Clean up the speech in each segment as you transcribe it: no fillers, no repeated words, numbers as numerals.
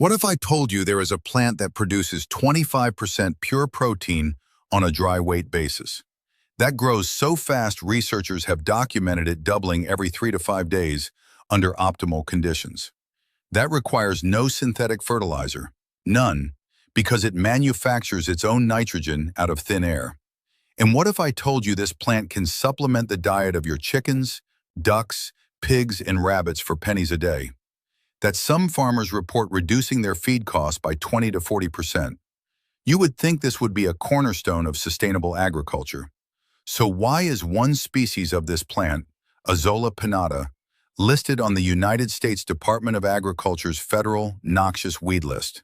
What if I told you there is a plant that produces 25% pure protein on a dry weight basis? That grows so fast researchers have documented it doubling every 3 to 5 days under optimal conditions. That requires no synthetic fertilizer, none, because it manufactures its own nitrogen out of thin air. And what if I told you this plant can supplement the diet of your chickens, ducks, pigs, and rabbits for pennies a day? That some farmers report reducing their feed costs by 20 to 40%. You would think this would be a cornerstone of sustainable agriculture. So why is one species of this plant, Azolla pinnata, listed on the United States Department of Agriculture's Federal Noxious Weed list?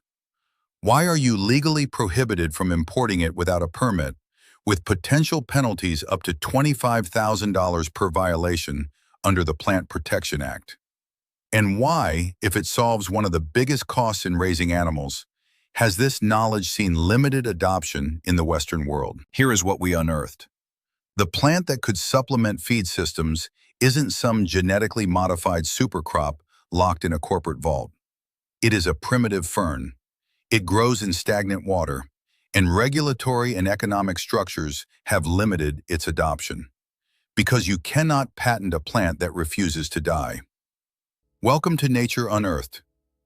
Why are you legally prohibited from importing it without a permit, with potential penalties up to $25,000 per violation under the Plant Protection Act? And why, if it solves one of the biggest costs in raising animals, has this knowledge seen limited adoption in the Western world? Here is what we unearthed. The plant that could supplement feed systems isn't some genetically modified supercrop locked in a corporate vault. It is a primitive fern. It grows in stagnant water, and regulatory and economic structures have limited its adoption. Because you cannot patent a plant that refuses to die. Welcome to Nature Unearthed.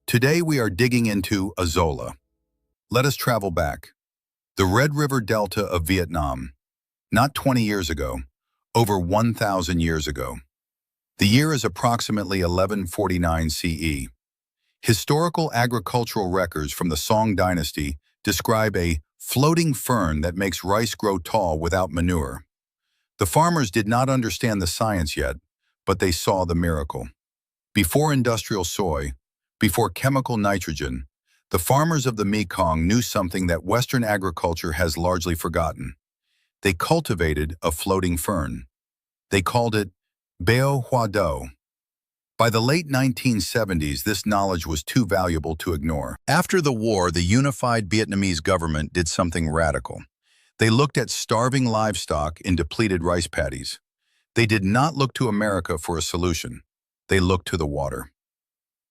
Today we are digging into Azolla. Let us travel back. The Red River Delta of Vietnam. Not 20 years ago, over 1,000 years ago. The year is approximately 1149 CE. Historical agricultural records from the Song dynasty describe a floating fern that makes rice grow tall without manure. The farmers did not understand the science yet, but they saw the miracle. Before industrial soy, before chemical nitrogen, the farmers of the Mekong knew something that Western agriculture has largely forgotten. They cultivated a floating fern. They called it Bao Hoa Do. By the late 1970s, this knowledge was too valuable to ignore. After the war, the unified Vietnamese government did something radical. They looked at starving livestock in depleted rice paddies. They did not look to America for a solution. They looked to the water.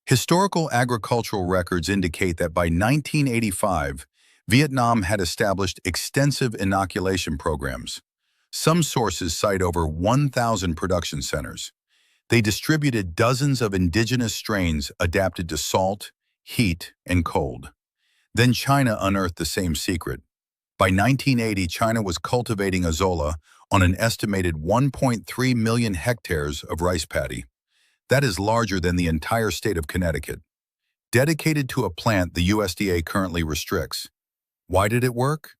Historical agricultural records indicate that by 1985, Vietnam had established extensive inoculation programs. Some sources cite over 1,000 production centers. They distributed dozens of indigenous strains adapted to salt, heat, and cold. Then China unearthed the same secret. By 1980, China was cultivating Azolla on an estimated 1.3 million hectares of rice paddy. That is larger than the entire state of Connecticut. Dedicated to a plant the USDA currently restricts. Why did it work?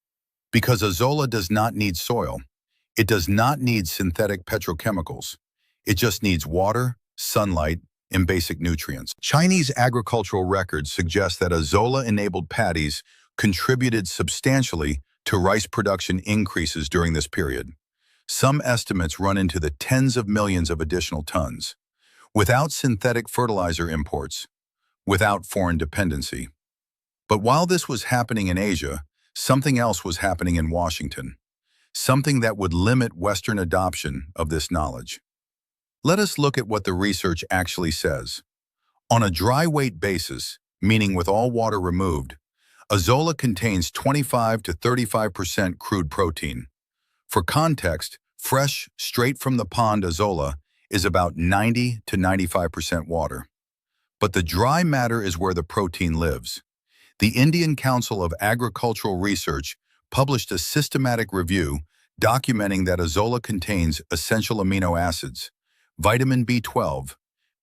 Because Azolla does not need soil. It does not need synthetic petrochemicals. It just needs water, sunlight, and basic nutrients. Chinese agricultural records suggest that Azolla-enabled paddies contributed substantially to rice production increases during this period. Some estimates run into the tens of millions of additional tons. Without synthetic fertilizer imports, without foreign dependency. But while this was happening in Asia, something else was happening in Washington. Something that would limit Western adoption of this knowledge. Let us look at what the research actually says. On a dry weight basis, meaning with all water removed, Azolla contains 25 to 35% crude protein. For context, fresh, straight from the pond Azolla is about 90 to 95% water. But the dry matter is where the protein lives. The Indian Council of Agricultural Research published a systematic review documenting that Azolla contains essential amino acids, vitamin B12,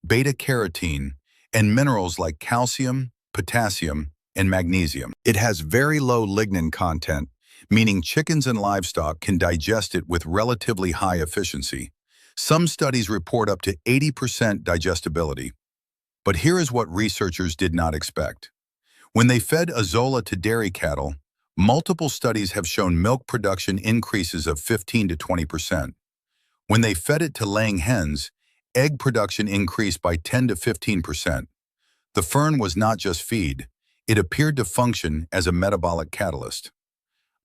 beta-carotene, and minerals like calcium, potassium, and magnesium. It has very low lignin content, meaning chickens and livestock can digest it with relatively high efficiency. Some studies report up to 80% digestibility. But here is what researchers did not expect. When they fed Azolla to dairy cattle, multiple studies have shown milk production increases of 15 to 20%. When they fed it to laying hens, egg production increased by 10 to 15%. The fern was not just feed, it appeared to function as a metabolic catalyst.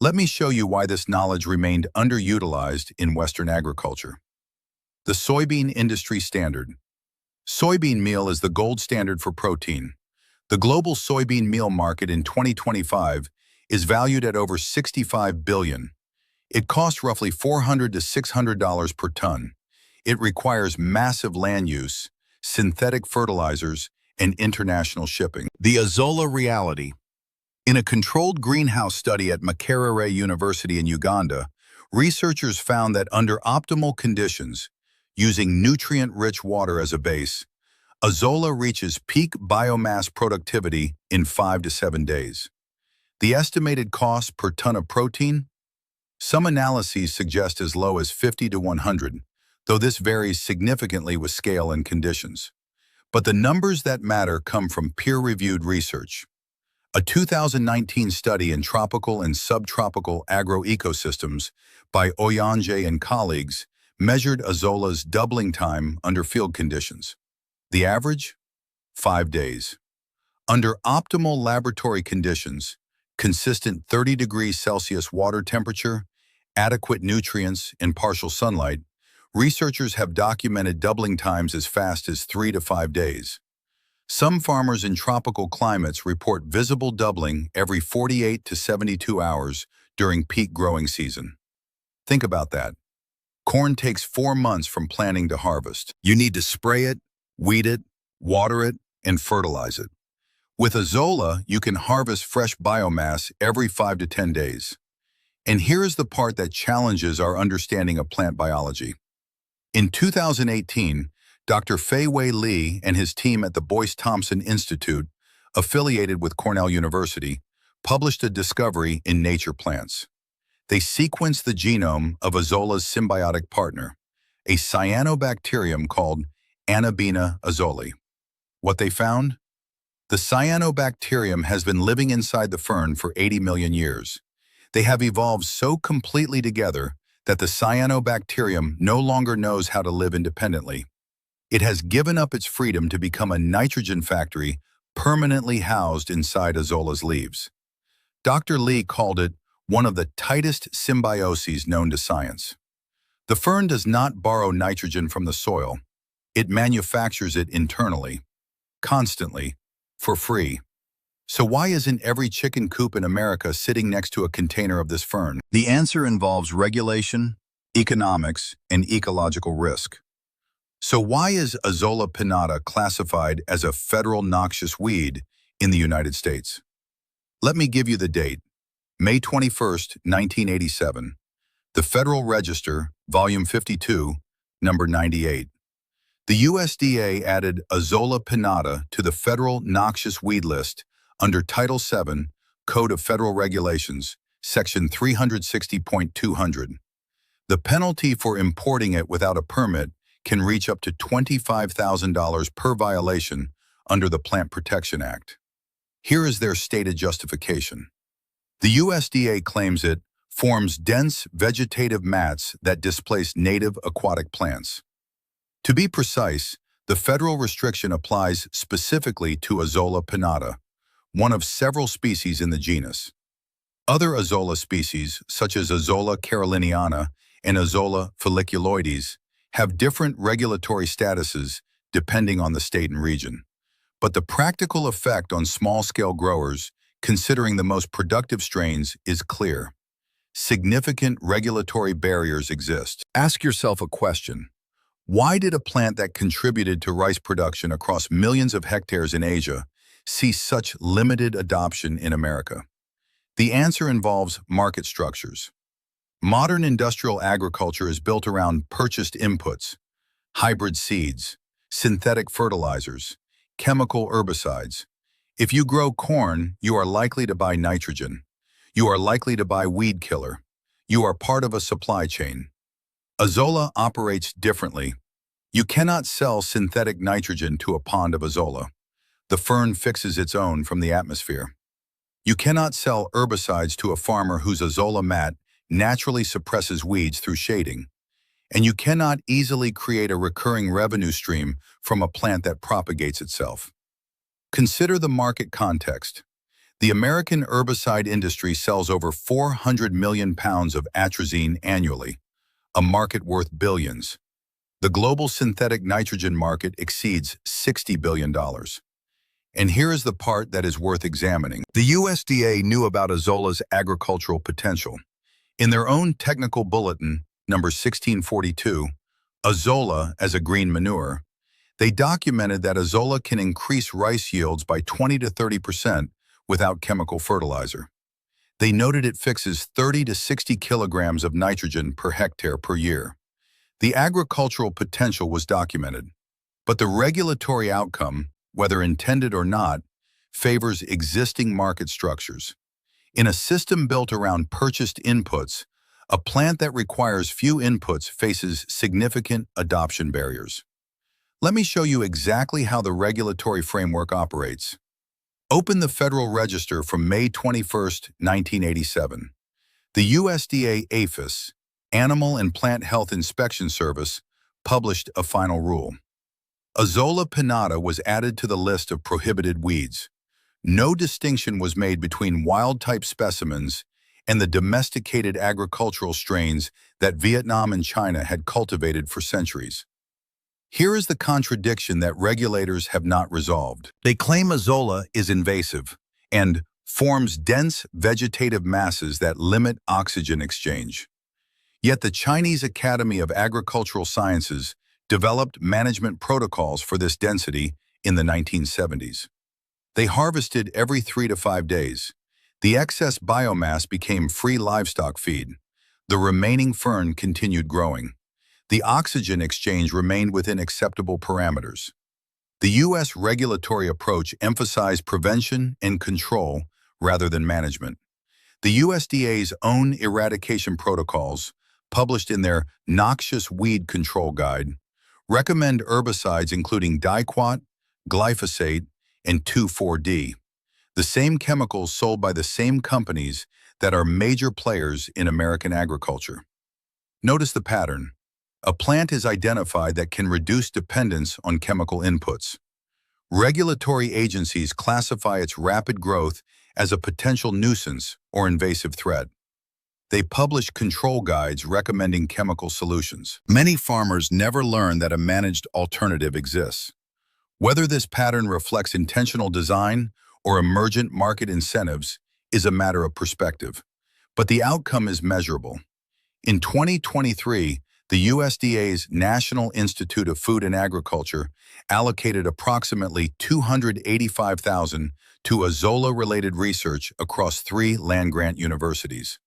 Let me show you why this knowledge remained underutilized in Western agriculture. The soybean industry standard. Soybean meal is the gold standard for protein. The global soybean meal market in 2025 is valued at over $65 billion. It costs roughly $400 to $600 per ton. It requires massive land use, synthetic fertilizers, and international shipping. The Azolla reality. In a controlled greenhouse study at Makerere University in Uganda, researchers found that under optimal conditions, using nutrient-rich water as a base, Azolla reaches peak biomass productivity in 5 to 7 days. The estimated cost per ton of protein? Some analyses suggest as low as 50 to 100, though this varies significantly with scale and conditions. But the numbers that matter come from peer-reviewed research. A 2019 study in tropical and subtropical agroecosystems by Oyanje and colleagues measured Azolla's doubling time under field conditions. The average? 5 days. Under optimal laboratory conditions, consistent 30 degrees Celsius water temperature, adequate nutrients, and partial sunlight, researchers have documented doubling times as fast as 3 to 5 days. Some farmers in tropical climates report visible doubling every 48 to 72 hours during peak growing season. Think about that. Corn takes 4 months from planting to harvest. You need to spray it, weed it, water it, and fertilize it. With Azolla, you can harvest fresh biomass every 5 to 10 days. And here is the part that challenges our understanding of plant biology. In 2018, Dr. Fei-Wei Li and his team at the Boyce Thompson Institute, affiliated with Cornell University, published a discovery in Nature Plants. They sequenced the genome of Azolla's symbiotic partner, a cyanobacterium called Anabaena azolli. What they found? The cyanobacterium has been living inside the fern for 80 million years. They have evolved so completely together that the cyanobacterium no longer knows how to live independently. It has given up its freedom to become a nitrogen factory permanently housed inside Azolla's leaves. Dr. Li called it one of the tightest symbioses known to science. The fern does not borrow nitrogen from the soil. It manufactures it internally, constantly, for free. So why isn't every chicken coop in America sitting next to a container of this fern? The answer involves regulation, economics, and ecological risk. So why is Azolla pinnata classified as a Federal Noxious Weed in the United States? Let me give you the date, May 21st, 1987. The Federal Register, Volume 52, Number 98. The USDA added Azolla pinnata to the Federal Noxious Weed List under Title VII, Code of Federal Regulations, Section 360.200. The penalty for importing it without a permit can reach up to $25,000 per violation under the Plant Protection Act. Here is their stated justification. The USDA claims it forms dense vegetative mats that displace native aquatic plants. To be precise, the federal restriction applies specifically to Azolla pinnata, one of several species in the genus. Other Azolla species, such as Azolla caroliniana and Azolla folliculoides, have different regulatory statuses depending on the state and region. But the practical effect on small-scale growers, considering the most productive strains, is clear. Significant regulatory barriers exist. Ask yourself a question. Why did a plant that contributed to rice production across millions of hectares in Asia see such limited adoption in America? The answer involves market structures. Modern industrial agriculture is built around purchased inputs, hybrid seeds, synthetic fertilizers, chemical herbicides. If you grow corn, you are likely to buy nitrogen. You are likely to buy weed killer. You are part of a supply chain. Azolla operates differently. You cannot sell synthetic nitrogen to a pond of Azolla. The fern fixes its own from the atmosphere. You cannot sell herbicides to a farmer whose Azolla mat naturally suppresses weeds through shading. And you cannot easily create a recurring revenue stream from a plant that propagates itself. Consider the market context. The American herbicide industry sells over 400 million pounds of atrazine annually, a market worth billions. The global synthetic nitrogen market exceeds $60 billion. And here is the part that is worth examining. The USDA knew about Azolla's agricultural potential. In their own technical bulletin, number 1642, Azolla as a green manure, they documented that Azolla can increase rice yields by 20 to 30% without chemical fertilizer. They noted it fixes 30 to 60 kilograms of nitrogen per hectare per year. The agricultural potential was documented, but the regulatory outcome, whether intended or not, favors existing market structures. In a system built around purchased inputs, a plant that requires few inputs faces significant adoption barriers. Let me show you exactly how the regulatory framework operates. Open the Federal Register from May 21, 1987. The USDA APHIS, Animal and Plant Health Inspection Service, published a final rule. Azolla pinnata was added to the list of prohibited weeds. No distinction was made between wild-type specimens and the domesticated agricultural strains that Vietnam and China had cultivated for centuries. Here is the contradiction that regulators have not resolved. They claim Azolla is invasive and forms dense vegetative masses that limit oxygen exchange. Yet the Chinese Academy of Agricultural Sciences developed management protocols for this density in the 1970s. They harvested every 3 to 5 days. The excess biomass became free livestock feed. The remaining fern continued growing. The oxygen exchange remained within acceptable parameters. The U.S. regulatory approach emphasized prevention and control rather than management. The USDA's own eradication protocols, published in their Noxious Weed Control Guide, recommend herbicides including diquat, glyphosate, and 2,4-D, the same chemicals sold by the same companies that are major players in American agriculture. Notice the pattern. A plant is identified that can reduce dependence on chemical inputs. Regulatory agencies classify its rapid growth as a potential nuisance or invasive threat. They publish control guides recommending chemical solutions. Many farmers never learn that a managed alternative exists. Whether this pattern reflects intentional design or emergent market incentives is a matter of perspective, but the outcome is measurable. In 2023, the USDA's National Institute of Food and Agriculture allocated approximately $285,000 to Azolla-related research across 3 land-grant universities.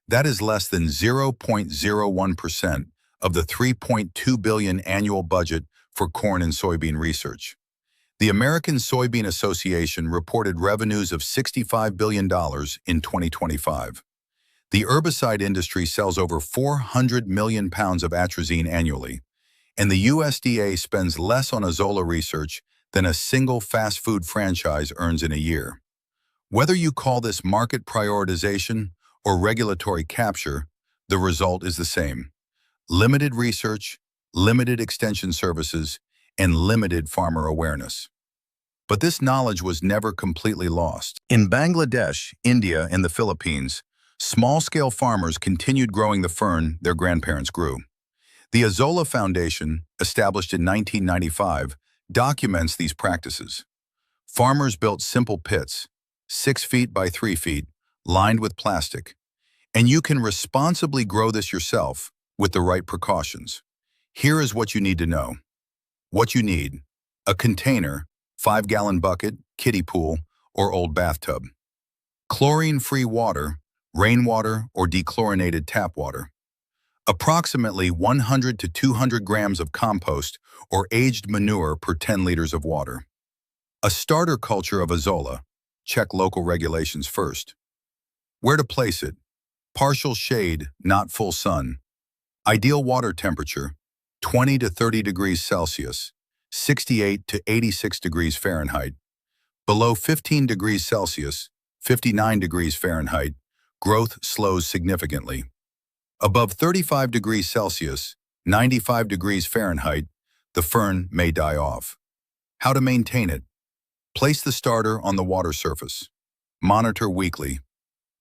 That is less than 0.01% of the $3.2 billion annual budget for corn and soybean research. The American Soybean Association reported revenues of $65 billion in 2025. The herbicide industry sells over 400 million pounds of atrazine annually, and the USDA spends less on Azolla research than a single fast food franchise earns in a year. Whether you call this market prioritization or regulatory capture, the result is the same: limited research, limited extension services, and limited farmer awareness. But this knowledge was never completely lost. In Bangladesh, India, and the Philippines, small-scale farmers continued growing the fern their grandparents grew. The Azolla Foundation, established in 1995, documents these practices. Farmers built simple pits, 6 feet by 3 feet, lined with plastic. And you can responsibly grow this yourself with the right precautions. Here is what you need to know. What you need: a container, 5-gallon bucket, kiddie pool, or old bathtub. Chlorine-free water, rainwater, or dechlorinated tap water. Approximately 100 to 200 grams of compost or aged manure per 10 liters of water. A starter culture of Azolla. Check local regulations first. Where to place it: partial shade, not full sun. Ideal water temperature: 20 to 30 degrees Celsius, 68 to 86 degrees Fahrenheit. Below 15 degrees Celsius, 59 degrees Fahrenheit, growth slows significantly. Above 35 degrees Celsius, 95 degrees Fahrenheit, the fern may die off. How to maintain it: place the starter on the water surface. Monitor weekly.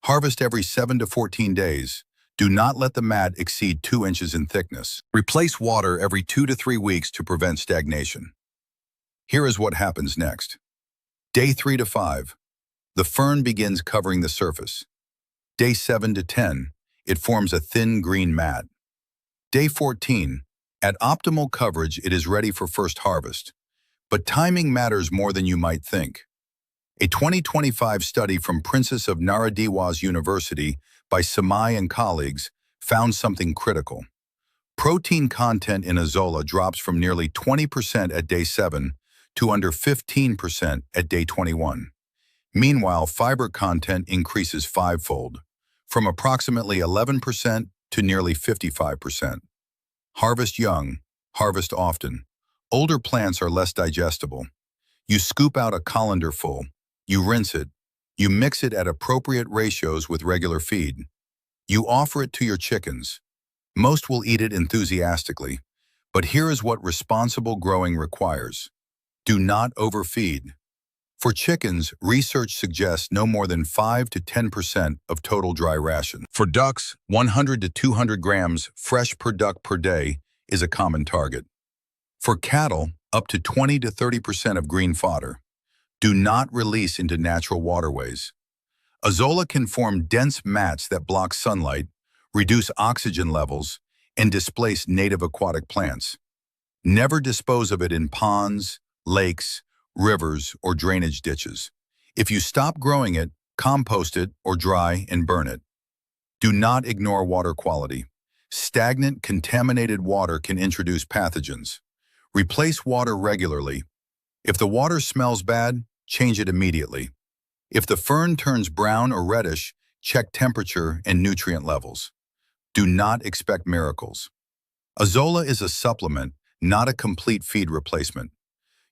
Harvest every 7 to 14 days. Do not let the mat exceed 2 inches in thickness. Replace water every 2 to 3 weeks to prevent stagnation. Here is what happens next. Day 3 to 5, the fern begins covering the surface. Day 7 to 10, it forms a thin green mat. Day 14, at optimal coverage, it is ready for first harvest. But timing matters more than you might think. A 2025 study from Princess of Naradiwas University by Samai and colleagues found something critical. Protein content in Azolla drops from nearly 20% at day 7 to under 15% at day 21. Meanwhile, fiber content increases fivefold, from approximately 11% to nearly 55%. Harvest young, harvest often. Older plants are less digestible. You scoop out a colander full, you rinse it, you mix it at appropriate ratios with regular feed. You offer it to your chickens. Most will eat it enthusiastically, but here is what responsible growing requires. Do not overfeed. For chickens, research suggests no more than 5 to 10% of total dry ration. For ducks, 100 to 200 grams fresh per duck per day is a common target. For cattle, up to 20 to 30% of green fodder. Do not release into natural waterways. Azolla can form dense mats that block sunlight, reduce oxygen levels, and displace native aquatic plants. Never dispose of it in ponds, lakes, rivers, or drainage ditches. If you stop growing it, compost it or dry and burn it. Do not ignore water quality. Stagnant, contaminated water can introduce pathogens. Replace water regularly. If the water smells bad, change it immediately. If the fern turns brown or reddish, check temperature and nutrient levels. Do not expect miracles. Azolla is a supplement, not a complete feed replacement.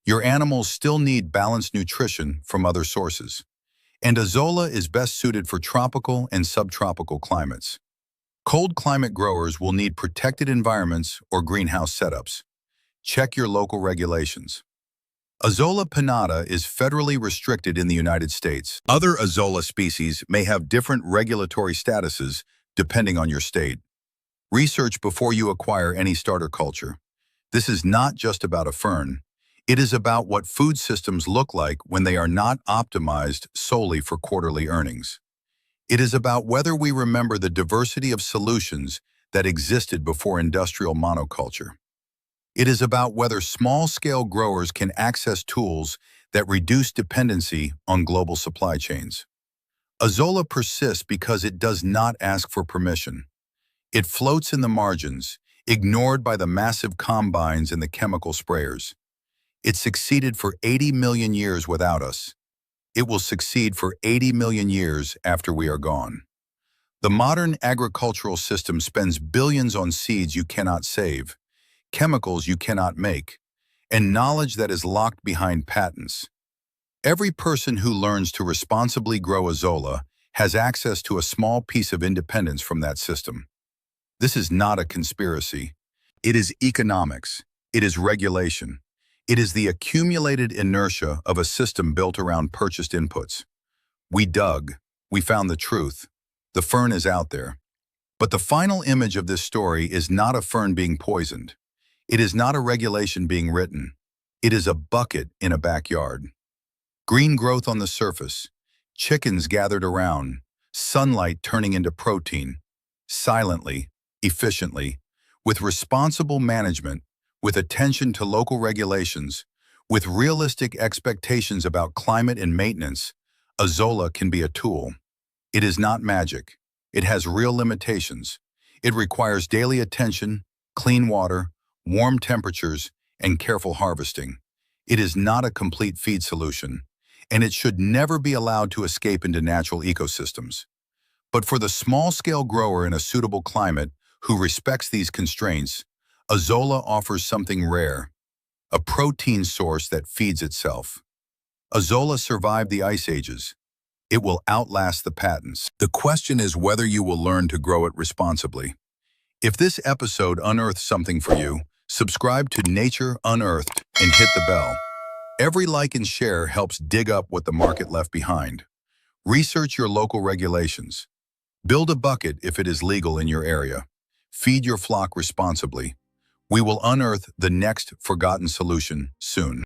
Your animals still need balanced nutrition from other sources. And Azolla is best suited for tropical and subtropical climates. Cold climate growers will need protected environments or greenhouse setups. Check your local regulations. Azolla pinnata is federally restricted in the United States. Other Azolla species may have different regulatory statuses depending on your state. Research before you acquire any starter culture. This is not just about a fern. It is about what food systems look like when they are not optimized solely for quarterly earnings. It is about whether we remember the diversity of solutions that existed before industrial monoculture. It is about whether small-scale growers can access tools that reduce dependency on global supply chains. Azolla persists because it does not ask for permission. It floats in the margins, ignored by the massive combines and the chemical sprayers. It succeeded for 80 million years without us. It will succeed for 80 million years after we are gone. The modern agricultural system spends billions on seeds you cannot save, chemicals you cannot make, and knowledge that is locked behind patents. Every person who learns to responsibly grow Azolla has access to a small piece of independence from that system. This is not a conspiracy. It is economics. It is regulation. It is the accumulated inertia of a system built around purchased inputs. We dug. We found the truth. The fern is out there. But the final image of this story is not a fern being poisoned. It is not a regulation being written. It is a bucket in a backyard. Green growth on the surface, chickens gathered around, sunlight turning into protein, silently, efficiently, with responsible management, with attention to local regulations, with realistic expectations about climate and maintenance. Azolla can be a tool. It is not magic. It has real limitations. It requires daily attention, clean water, warm temperatures, and careful harvesting. It is not a complete feed solution, and it should never be allowed to escape into natural ecosystems. But for the small-scale grower in a suitable climate who respects these constraints, Azolla offers something rare, a protein source that feeds itself. Azolla survived the ice ages. It will outlast the patents. The question is whether you will learn to grow it responsibly. If this episode unearthed something for you, subscribe to Nature Unearthed and hit the bell. Every like and share helps dig up what the market left behind. Research your local regulations. Build a bucket if it is legal in your area. Feed your flock responsibly. We will unearth the next forgotten solution soon.